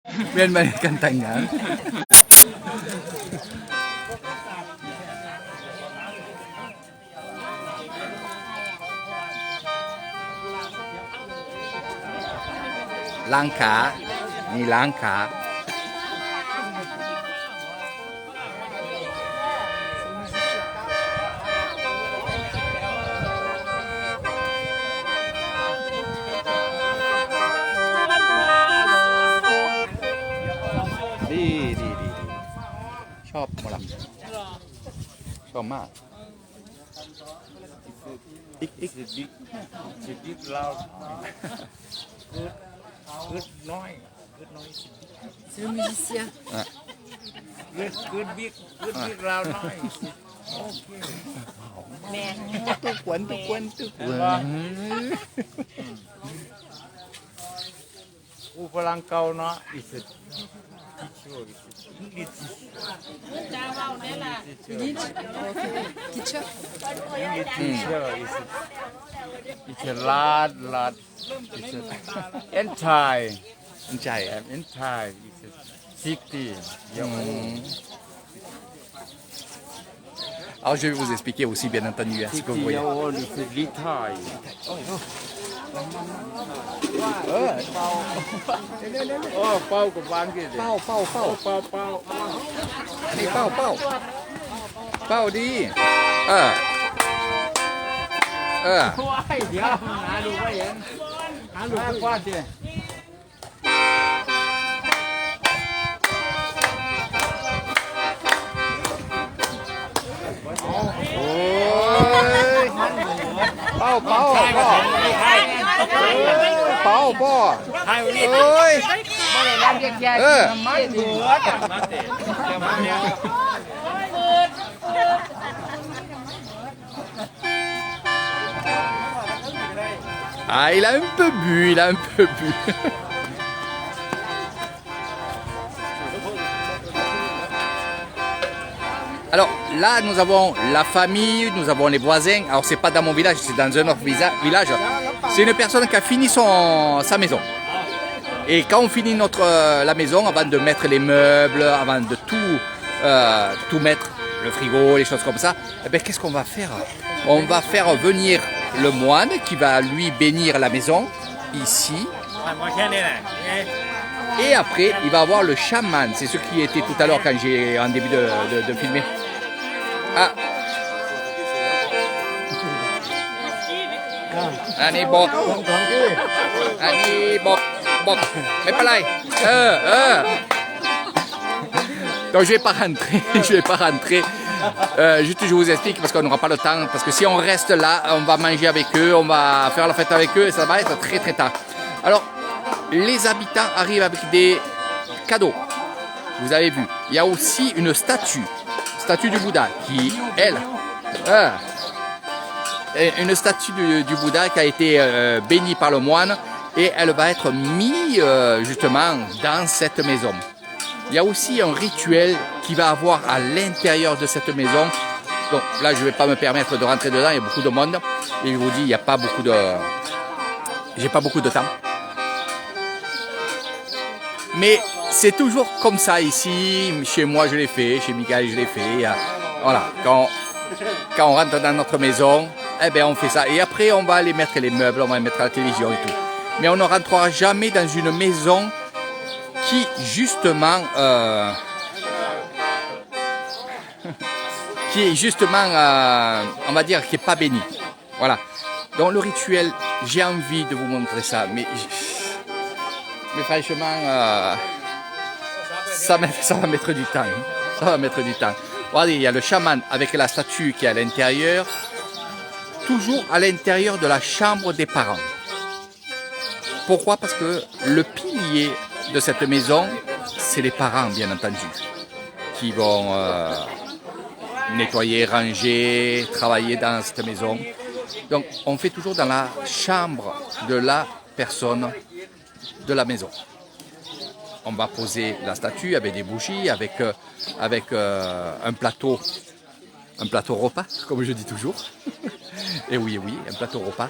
เวียนมากันแต่งงานล้างขานี่ล้างขาดีชอบหมอลำชอบมากอีก Sedikit laut. Good noise. Good noise. C'est le musicien. Good big loud noise. Okay. ทุกวันKu pulang kau no is it. English. Nietzsche. Teacher. English teacher is it. It's a lot. It's a entire. ใจ Entire is it. 60. Alors je vais vous expliquer aussi bien entendu ce que vous voyez. Old is it little. โอ้เป้ากับวางกี่ เป้า เป้า นี่เป้าดีว้ายเดี๋ยวหาดูไม่เห็นหาดูไม่กว้าดิ โอ้ยเป้าพ่อเอ้ยไม่ได้รับแยกๆไม่เดือด Ah, il a un peu bu. Alors là, nous avons la famille, nous avons les voisins. Alors c'est pas dans mon village, c'est dans un autre village. C'est une personne qui a fini sa maison. Et quand on finit la maison, avant de mettre les meubles, avant de tout mettre, le frigo, les choses comme ça, eh bien, qu'est-ce qu'on va faire? On va faire venir le moine qui va lui bénir la maison, ici. Et après, il va avoir le chaman. C'est ce qui était tout à l'heure quand j'ai en début de filmer. Ah. Allez, bon. Allez, bon. Mais pas là. Donc je vais pas rentrer. Juste je vous explique parce qu'on n'aura pas le temps. Parce que si on reste là, on va manger avec eux, on va faire la fête avec eux et ça va être très très tard. Alors, les habitants arrivent avec des cadeaux. Vous avez vu. Il y a aussi une statue du Bouddha qui, elle, une statue du Bouddha qui a été bénie par le moine et elle va être mise justement dans cette maison. Il y a aussi un rituel qui va avoir à l'intérieur de cette maison. Donc là, je ne vais pas me permettre de rentrer dedans, il y a beaucoup de monde. Et je vous dis, il n'y a pas beaucoup de... J'ai pas beaucoup de temps. Mais c'est toujours comme ça ici. Chez moi, je l'ai fait. Chez Michael, je l'ai fait. Voilà. Quand on rentre dans notre maison, eh bien, on fait ça. Et après, on va aller mettre les meubles, on va mettre la télévision et tout. Mais on ne rentrera jamais dans une maison qui, justement, on va dire, qui n'est pas bénie. Voilà. Donc, le rituel, j'ai envie de vous montrer ça. Mais franchement, ça va mettre du temps. Ça va mettre du temps. Regardez, il y a le chaman avec la statue qui est à l'intérieur. Toujours à l'intérieur de la chambre des parents. Pourquoi? Parce que le pilier de cette maison, c'est les parents, bien entendu, qui vont nettoyer, ranger, travailler dans cette maison. Donc, on fait toujours dans la chambre de la personne de la maison. On va poser la statue avec des bougies, avec un plateau repas, comme je dis toujours. Et oui, un plateau repas.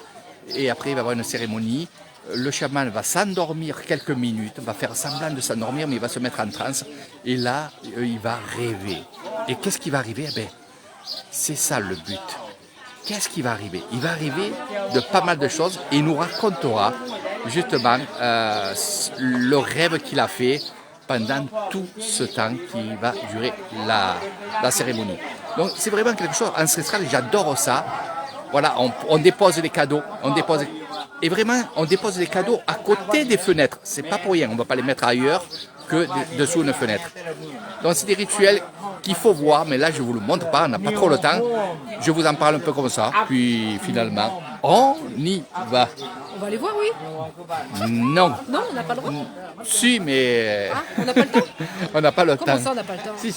et après il va y avoir une cérémonie. Le chaman va s'endormir quelques minutes, va faire semblant de s'endormir, mais il va se mettre en transe. Et là, il va rêver. Et qu'est-ce qui va arriver? Eh bien, c'est ça le but. Qu'est-ce qui va arriver? Il va arriver de pas mal de choses et il nous racontera justement le rêve qu'il a fait pendant tout ce temps qui va durer la cérémonie. Donc c'est vraiment quelque chose ancestral, j'adore ça. Voilà, on dépose les cadeaux, et vraiment on dépose les cadeaux à côté des fenêtres. C'est pas pour rien, on ne va pas les mettre ailleurs que dessous une fenêtre. Donc c'est des rituels qu'il faut voir, mais là je ne vous le montre pas, on n'a pas trop le temps. Je vous en parle un peu comme ça, puis finalement, on y va. On va aller voir, oui. Non. Non, on n'a pas le droit. Si, mais... Ah, on n'a pas le temps. On n'a pas le Comment temps. ça, on n'a pas le temps? Si,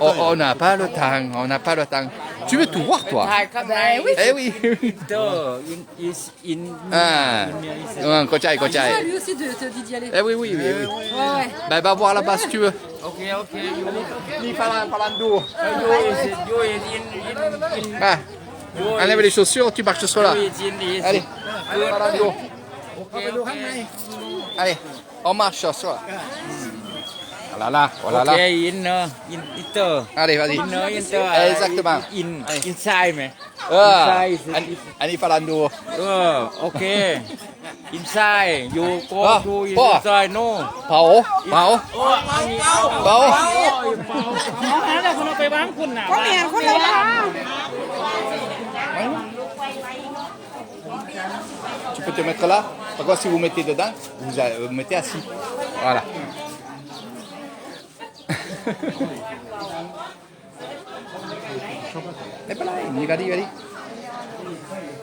on n'a pas le temps, on n'a pas le temps. Tu veux tout voir, toi? Ben oui. Eh oui. Ah, Kochai. Ah, lui aussi te dit d'y aller. Eh oui. Ouais, ouais. Ben, va voir là-bas si tu veux. Okay. Ah, enlève les chaussures, tu marches sur là. Allez, allez, on marche sur là. Oh là là. Allez, vas-y. Exactement. Inside ไหม Ah, Inside Annie Falando. โอเค Inside you go to inside no Pao. แล้วคนเอาไปวางคุณน่ะ Có mẹ, con đâu hả? Tu peux te mettre là. Par contre, si vous mettez dedans, vous mettez assis. Voilà. Mais pas là, regarde.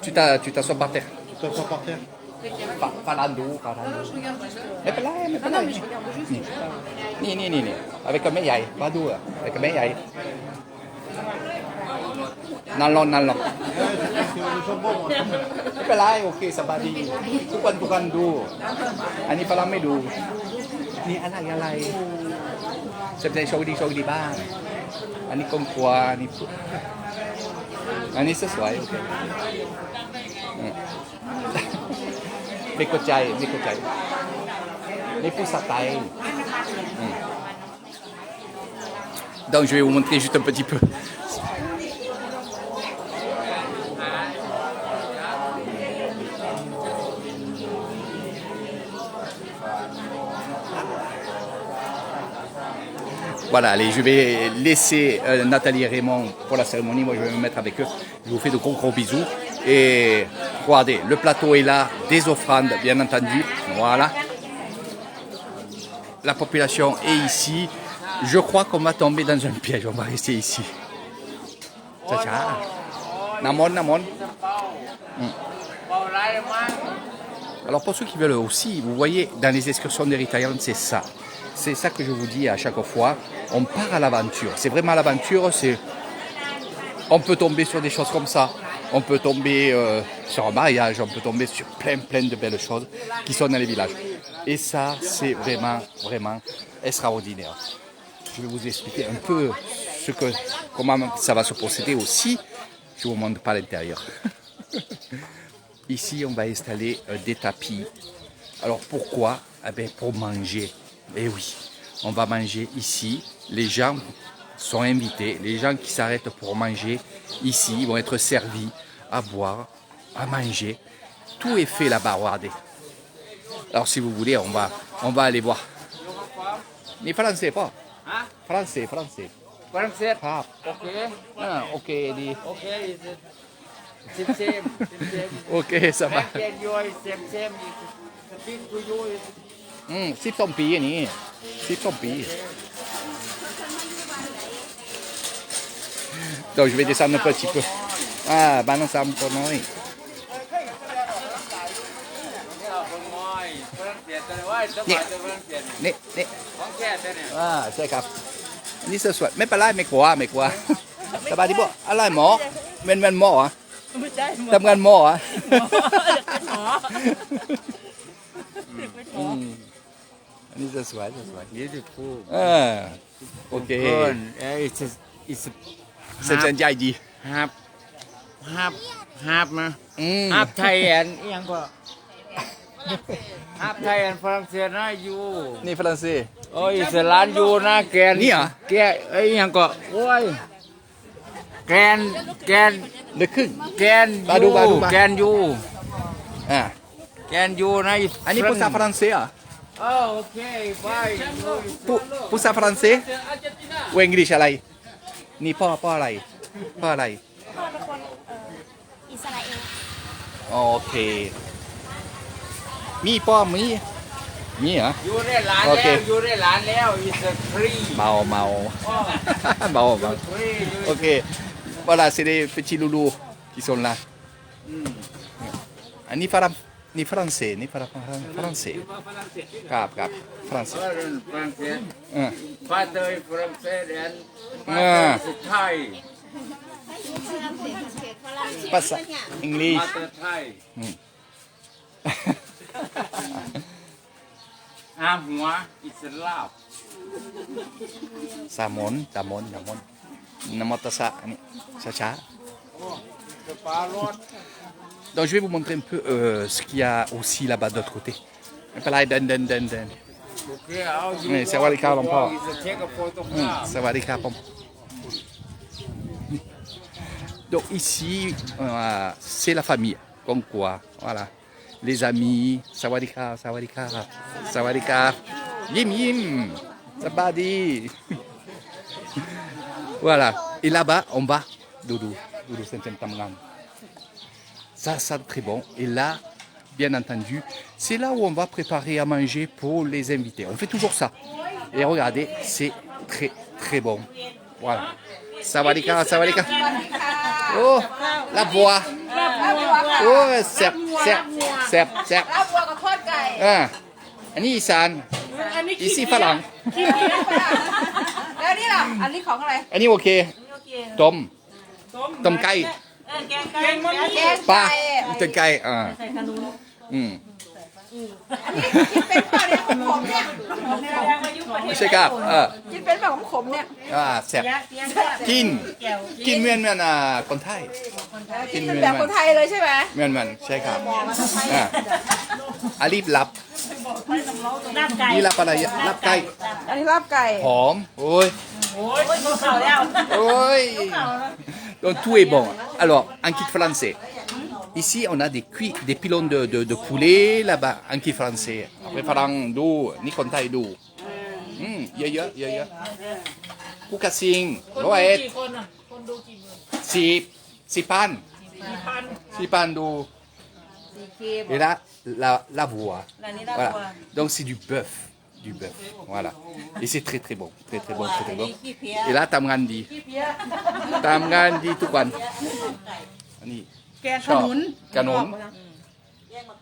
Tu t'assois par terre. Falando. Je regarde juste. Mais pas là. Ah non, mais je regarde juste. Ni. Avec un meillai. Pas d'où. Avec un meillei. Nalon. Mais pas là, ok, ça va dire. Bukan du. Ani palaไม่ดู นี่อะไร Sebenarnya show di bang. Ani kongkwa, ani sesuai.ไม่เข้าใจนี่ผู้สไตล์ Donc je vais vous montrer juste un petit peu. Voilà, allez, je vais laisser Nathalie et Raymond pour la cérémonie. Moi, je vais me mettre avec eux. Je vous fais de gros bisous. Et regardez, le plateau est là, des offrandes, bien entendu. Voilà. La population est ici. Je crois qu'on va tomber dans un piège. On va rester ici. Ciao. Namon. Alors, pour ceux qui veulent aussi, vous voyez, dans les excursions d'Eritrean, c'est ça. C'est ça que je vous dis à chaque fois. On part à l'aventure. C'est vraiment l'aventure. On peut tomber sur des choses comme ça. On peut tomber sur un mariage. On peut tomber sur plein de belles choses qui sont dans les villages. Et ça, c'est vraiment extraordinaire. Je vais vous expliquer un peu comment ça va se procéder aussi. Je ne vous montre pas l'intérieur. Ici, on va installer des tapis. Alors pourquoi? Pour manger. Eh oui, on va manger ici. Les gens sont invités. Les gens qui s'arrêtent pour manger ici vont être servis à boire, à manger. Tout est fait là-bas, regardez. Alors si vous voulez, on va aller voir. Mais français pas. Français. ฝรั่งเศส ครับ โอเค โอเคดี โอเคเซม โอเคสบาย แกนยูเซมสปีกทูยู 12 ปีอันนี้12 ปี Donc je vais descendre un petit peu. Ah,บ้านน้องซ้ำตัวน้อย นี่ ของแก่เนี่ย ใช่ครับอันนี้สวยๆไม่เป็นไรไม่กลัวสบายดีบ่อะไรหมอเป็นหมออ่ะ ไม่ได้หมด ทำงานหมออ่ะ เป็นหมอ อันนี้สวย beautiful โอเค it's เส้นใจดี ครับ ฮับนะ อืม ฮับไทยแอนอีหยังก็ฮับไทยแอนฝรั่งเศสนะอยู่ นี่ฝรั่งเศส โอ้ยอิสลานอยู่นะแกน นี่เหรอ แกไอ้อีหยังก็โอ้ยแกน เด็กครึ่ง แกน มาดูมาดูมา แกนอยู่ อ่า แกนอยู่นะ อันนี้ภาษาฝรั่งเศสเหรอ่ะ โอเคไป ภาษาฝรั่งเศสouอังกฤษอะไร นี่พ่ออะไรพ่ออะไร พ่อเป็นคนอิสราเอล โอเคมีพ่อมีเหรอ อยู่ได้หลาน โอเค แล้วอยู่ได้หลานแล้วอิสฟรี เมาเมาฟรี ok voilà c'est les petits loulous qui sont là อันนี้ฝรั่งเศสฝรั่งเศสครับฝรั่งเศส ฝรั่งเศส อ่า father is from Sweden อ่า mother is Thai ภาษาอังกฤษ mother Thai อาหัวอิสลาม Samon, Namotasa, Chacha. สปารถ Donc je vais vous montrer un peu ce qu'il y a aussi là-bas de l'autre côté. Un peu là, dan. โอเคเอาอยู่ นี่สวัสดีครับหลวงพ่อ จะเช็คกับโฟโต้กราฟ Sawadika pom. Donc ici, c'est la famille, comme quoi, voilà. Les amis, Sawadika, Yim, Sabadi. Voilà. Et là-bas, en bas, Doudou Saint-Thème Tamran. Ça très bon. Et là, bien entendu, c'est là où on va préparer à manger pour les invités. On fait toujours ça. Et regardez, c'est très bon. Voilà. Sawadika. Oh, la voix. Oh, serp. ลาบวัวกับทอดไก่ Ah, Ani Isan. Ici, Falang. แล้วนี่ล่ะ อันนี้ของอะไร Ani ok. Tom. Tom Kai. แกง Pa. ไก่ Tom Kai. Ah. กินเป็นเปล่าเนี่ยขมเนี่ย ไม่ใช่ครับ กินเป็นแบบขมเนี่ย แซ่บกินเหมือนคนไทย กินเป็นแบบคนไทยเลยใช่ไหม เหมือนใช่ครับรีบรับ ลาบไก่ นี่รับอะไรรับไก่ อันนี้ลาบไก่ หอมโอ้ย เข่าแล้ว โอ้ย donc tout est bon alors un kit français ici on a des pilons de poulet là-bas un kit français après ฝรั่งดูนี่คนไทยดูเยอะผู้กระซิงร้อยเอ็ดสี่พันดู et là la voix voilà donc c'est du bœuf voilà et c'est très bon et là ทำงานดีทุกวันอันนี้แกงขนุน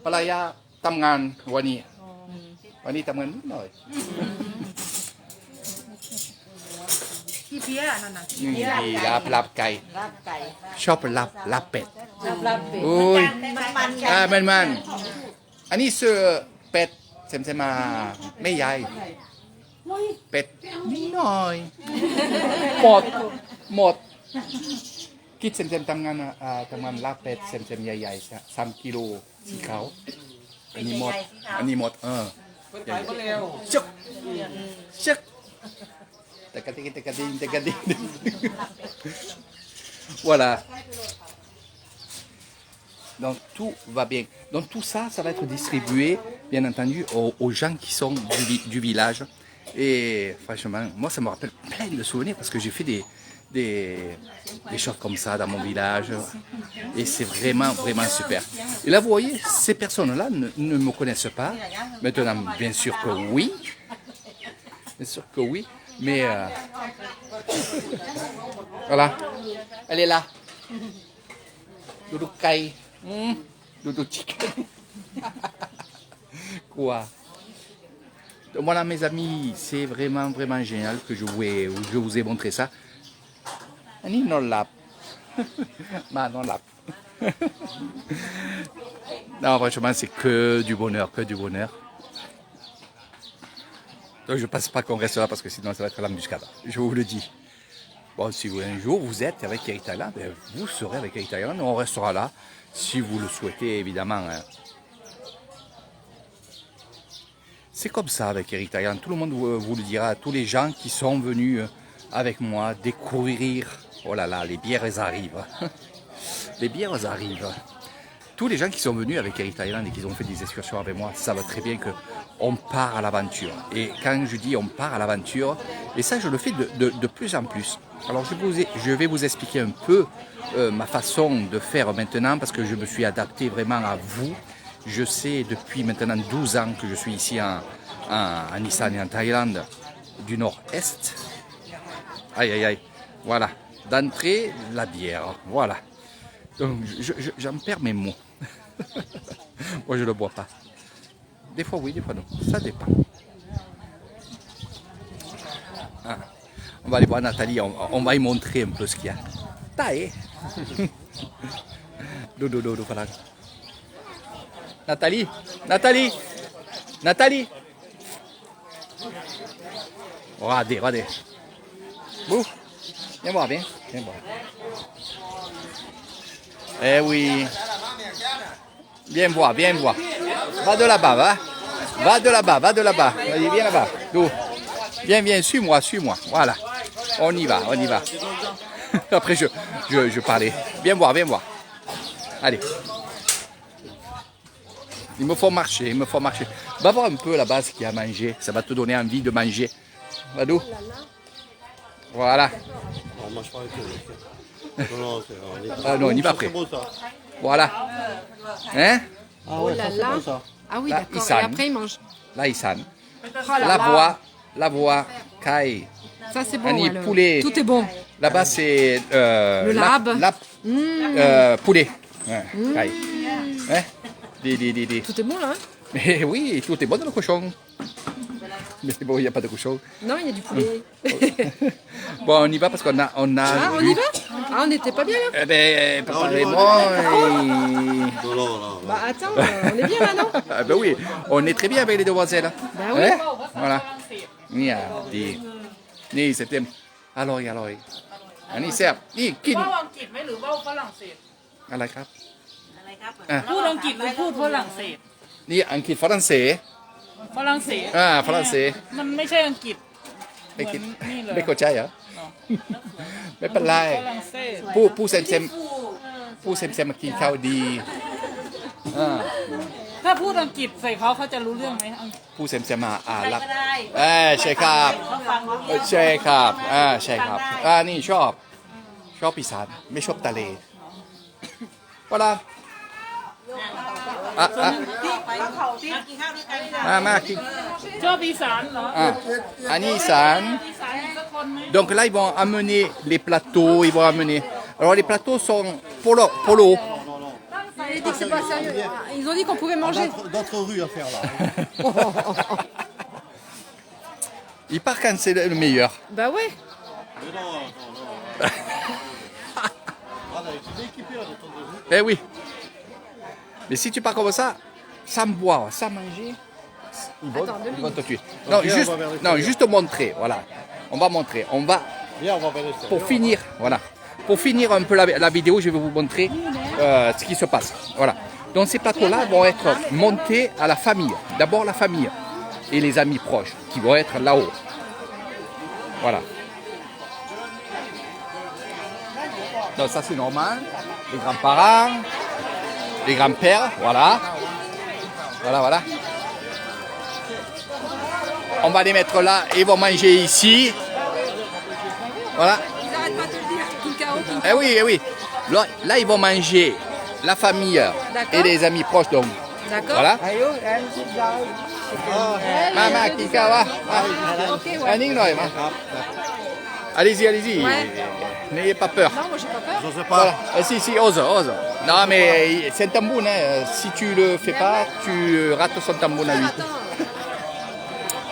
ภรรยาทำงานวันนี้ทำงานนิดหน่อยนี่ลาบไก่ชอบลาบเป็ดโอ้ยมันอันนี้เสือเป็ดเซมมาไม่ใหญ่เป็ดนิดหน่อยหมดคิดเซมทำงานลาบเป็ดเซมใหญ่ๆ3 กิโลสีขาวอันนี้หมดชักvoilà donc tout va bien donc tout ça va être distribué bien entendu aux gens qui sont du village et franchement moi ça me rappelle plein de souvenirs parce que j'ai fait des choses comme ça dans mon village et c'est vraiment super et là vous voyez ces personnes là ne me connaissent pas maintenant bien sûr que oui mais voilà elle est là Doudou Kai Doudou Chicken quoi donc voilà mes amis c'est vraiment génial que je vous ai montré ça Ani non lap non lap non franchement c'est que du bonheur donc je pense pas qu'on reste là parce que sinon ça va être l'embuscade je vous le dis Bon, si vous, un jour vous êtes avec Eric Thailand, vous serez avec Eric Thailand. On restera là, si vous le souhaitez, évidemment. Hein. C'est comme ça avec Eric Thailand. Tout le monde vous le dira. Tous les gens qui sont venus avec moi découvrir. Oh là là, les bières, elles arrivent. Les bières, elles arrivent. Tous les gens qui sont venus avec Eric Thailand et qui ont fait des excursions avec moi savent très bien qu'on part à l'aventure. Et quand je dis on part à l'aventure, et ça je le fais de plus en plus. Alors je vais vous expliquer un peu ma façon de faire maintenant parce que je me suis adapté vraiment à vous. Je sais depuis maintenant 12 ans que je suis ici en Isan et en Thaïlande du nord-est. Aïe aïe aïe, voilà. D'entrée, la bière, voilà. Donc j'en perds mes mots. Moi je ne le bois pas. Des fois oui, des fois non. Ça dépend. Ah. On va aller voir Nathalie, on va y montrer un peu ce qu'il y a. Taille. Dodo, voilà. Nathalie, Nathalie, Nathalie. Regardez. Bouh. Viens voir, viens voir. Eh oui. Viens voir. Va de là-bas, va. Va de là-bas. Vas-y, viens là-bas. Viens, suis-moi. Voilà. On y va. Après, je parlais. Viens voir. Allez. Il me faut marcher. Va voir un peu là-bas ce qu'il y a à manger. Ça va te donner envie de manger. Vadou. Voilà. On mange pas avec eux. Non, Ah non, on y va après. C'est beau ça. Voilà. Hein? Ah ouais, ça, c'est bon ça. Ah oui, Là, d'accord. Isan. Et après, ils mangent. Là, Isan. Oh là là. La voix, Kai. Ça, c'est bon. Annie, alors. poulet. Tout est bon. Là-bas, c'est Le lab. poulet. Ouais, Kai. Hein? Des. Tout est bon, là. Hein. Mais oui, tout est bon dans le cochon. Mais bon, il n'y a pas de cochon. Non, il y a du poulet. Bon, on y va parce qu'on a. Ah, on y va? Ah, on n'était pas bien, là? Eh ben, préparez-moi. Non. Bah, attends, on est bien, là, non? Ah ben oui, on est très bien avec les demoiselles. Bah oui. Hein? Voilà. Ni c'était. Alors. Annie, c'est. Ni, qui. เว้าอังกฤษไหมหรือเว้าฝรั่งเศส อะไรครับ อะไรครับพูดอังกฤษหรือพูดฝรั่งเศส นี่อังกฤษฝรั่งเศส ฝรั่งเศส ฝรั่งเศส มันไม่ใช่อังกฤษ ไม่คิด นี่เลย ไม่เข้าใจเหรอไม่เป็นไร ฝรั่งเศส ผู้เซมมากินข้าวดีอ่า ถ้าพูดอังกฤษใส่เขาจะรู้เรื่องไหมอังกฤษ ผู้เซมมารับใช่ครับ เขาฟังรู้เรื่อง ใช่ครับใช่ครับนี่ชอบอีสานไม่ชอบทะเลvoilà มากิน ชอบอีสานเหรอ อันนี้อีสาน อีสานมีสักคนไหม Donc là, ils vont amener les plateaux, ils vont amener... Alors les plateaux sont polo. Ils dit que c'est pas sérieux. Ils ont dit qu'on pouvait manger. D'autres rues à faire là. Ils partent quand c'est le meilleur. Bah ouais. Mais non. Voilà, tu es équipé là, d'autres rues. Eh oui. Mais si tu pars comme ça, sans boire, sans manger, ils vont te tuer. Non, Ok, on va vers l'extérieur. juste montrer, voilà. On va montrer. On va, Viens, on va vers l'extérieur. pour finir, voilà. Pour finir un peu la vidéo, je vais vous montrer ce qui se passe. Voilà. Donc ces plateaux-là vont être montés à la famille. D'abord la famille et les amis proches qui vont être là-haut. Voilà. Donc ça c'est normal. Les grands-parents, les grands-pères, voilà. Voilà. On va les mettre là et ils vont manger ici. Voilà. Ils arrêtent pas de le dire. Tout le chaos. Eh oui. Là, ils vont manger la famille et les amis proches. Donc, D'accord. voilà. Elle, Maman, elle dit Kika, ça. va. Ok, ouais. Annie, non, Emma. Allez-y. Ouais. N'ayez pas peur. Non, moi j'ai pas peur. Je sais pas. Voilà. Si, ose. Non, mais c'est un tambour. Hein. Si tu le fais pas, tu rates son tambour à lui. Attends.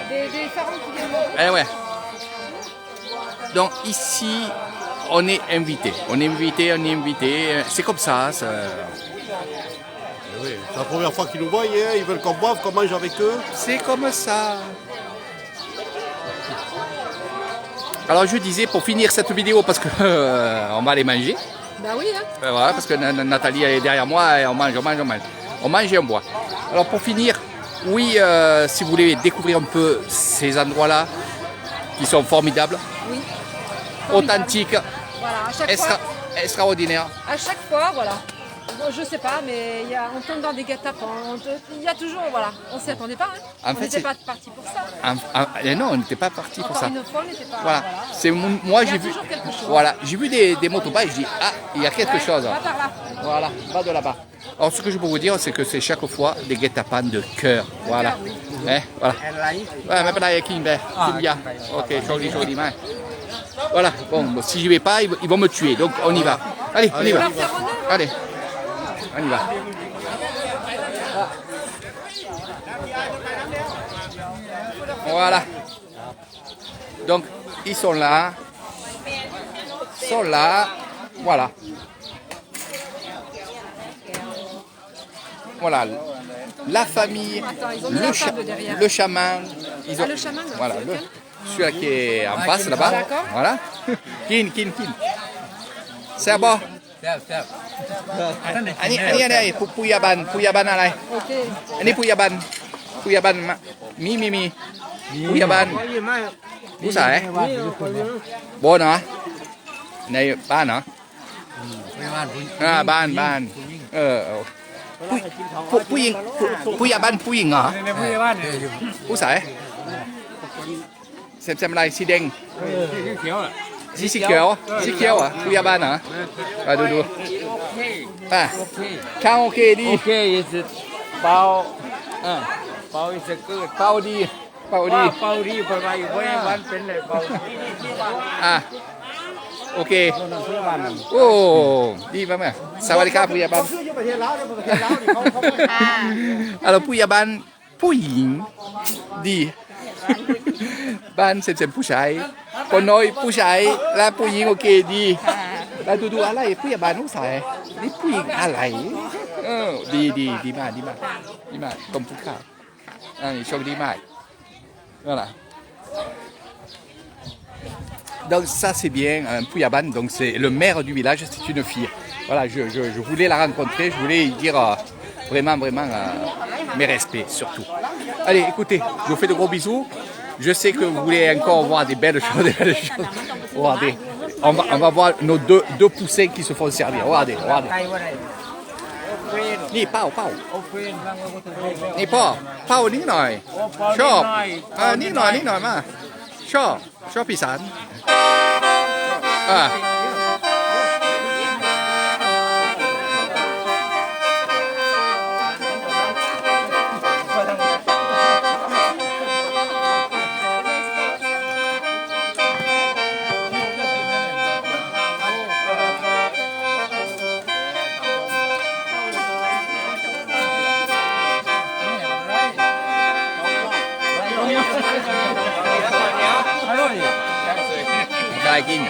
Des fermes qui viennent. Eh ouais. Donc ici, on est invité. C'est comme ça. Oui, c'est la première fois qu'ils nous voient, hein. Ils veulent qu'on boive, qu'on mange avec eux. C'est comme ça. Alors je disais pour finir cette vidéo parce que on va aller manger. Bah oui, hein. Voilà, parce que Nathalie est derrière moi et on mange et on boit. Alors pour finir, oui, si vous voulez découvrir un peu ces endroits-là qui sont formidables, Oui. authentiques, Voilà, à chaque fois, extraordinaires. à chaque fois, voilà. Bon, je sais pas, mais on tombe dans des guet-apens. Il y a toujours, voilà. On s'y attendait pas, hein. En On fait, n'était c'est- pas parti pour ça. Et non, on n'était pas parti pour Encore ça. une fois, on n'était pas. Voilà, c'est moi Il y a j'ai vu. toujours quelque chose. Voilà, j'ai vu des motobikes, je dis ah, il y a quelque Ouais, chose. va par là. Voilà, va de là-bas. Alors ce que je peux vous dire, c'est que c'est chaque fois des guet-apens de cœur. Voilà. cœur, oui. Hein, voilà. Ouais, mais pas qui bien. Ok, joli, man. Voilà, bon, si j'y vais pas, ils vont me tuer, donc on y va. Allez, on y va. Allez, on y va. Voilà. Donc, ils sont là. Voilà. Voilà. La famille, Attends, ils ont mis la table derrière. le chaman. Ils ont, le chaman, là, voilà, c'est lequel celui-là qui est en face là-bas. D'accord. Voilà. Kin. C'est bon. Ani, puyaban alai. Ok. Ini puyaban mi. Puyaban. Busa Bon ah. Này ban hả? Ban.ผู้ใหญ่บ้านผู้หญิงเหรอ ในผู้ใหญ่บ้านเนี่ย ผู้สายเซมอะไรสีแดง ที่เขียวอ่ะ สีเขียวอ่ะผู้ใหญ่บ้านเหรอดูอ่ะข้างโอเคดี Okay, is it เป่าเป่า is it good เป่าดี เป่าดีเพราะว่าอยู่ผู้ใหญ่บ้านเป็นเลยเป่า อ่ะโอเคโอ้ดีมากสวัสดีครับผู้ใหญ่บ้านalors ผู้ใหญ่บ้านผู้หญิงดีบ้านเซมผู้ชายคนน้อยผู้ชายและผู้หญิงโอเคดีแล้วดูอะไรผู้ใหญ่บ้านผู้ชายนี่ผู้หญิงอะไรดีมากขอบคุณครับโชคดีมากvoilà donc ça c'est bien Pouyaban, donc c'est le maire du village, c'est une fille. Voilà, je voulais la rencontrer, je voulais lui dire vraiment mes respects surtout. Allez, écoutez, je vous fais de gros bisous. Je sais que vous voulez encore voir des belles choses. Regardez, on va voir nos deux poussins qui se font servir. Regardez. นี่เป้านี่พ่อเป้านิดหน่อยชอบนิดหน่อยมาชอบอีสานได้กิน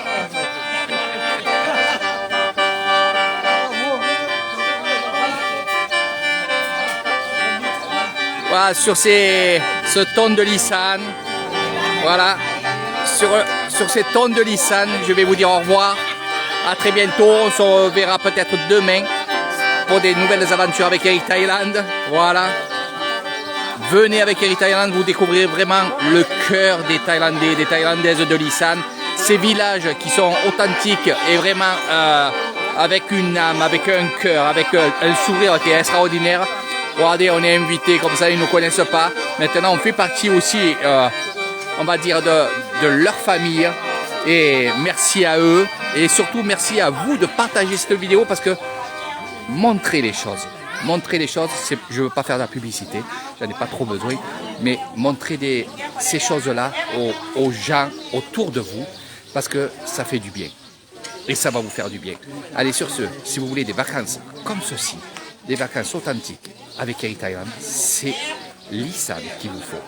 Voilà, sur ce ton de Lissane, voilà, sur ces tons de Lissane, je vais vous dire au revoir. À très bientôt, on se verra peut-être demain pour des nouvelles aventures avec Eric Thailand. Voilà. Venez avec Eric Thailand, vous découvrirez vraiment le cœur des Thaïlandais, des Thaïlandaises de Lissane. Ces villages qui sont authentiques et vraiment avec une âme, avec un cœur, avec un sourire qui est extraordinaire. Regardez, on est invités comme ça, ils ne nous connaissent pas. Maintenant, on fait partie aussi, on va dire, de leur famille. Et merci à eux. Et surtout, merci à vous de partager cette vidéo parce que montrer les choses. Montrer les choses, je ne veux pas faire de la publicité, j'en ai pas trop besoin, mais montrer ces choses-là aux gens autour de vous, parce que ça fait du bien. Et ça va vous faire du bien. Allez, sur ce, si vous voulez des vacances comme ceci, des vacances authentiques avec Eric Thailand, c'est Lissane qu'il vous faut.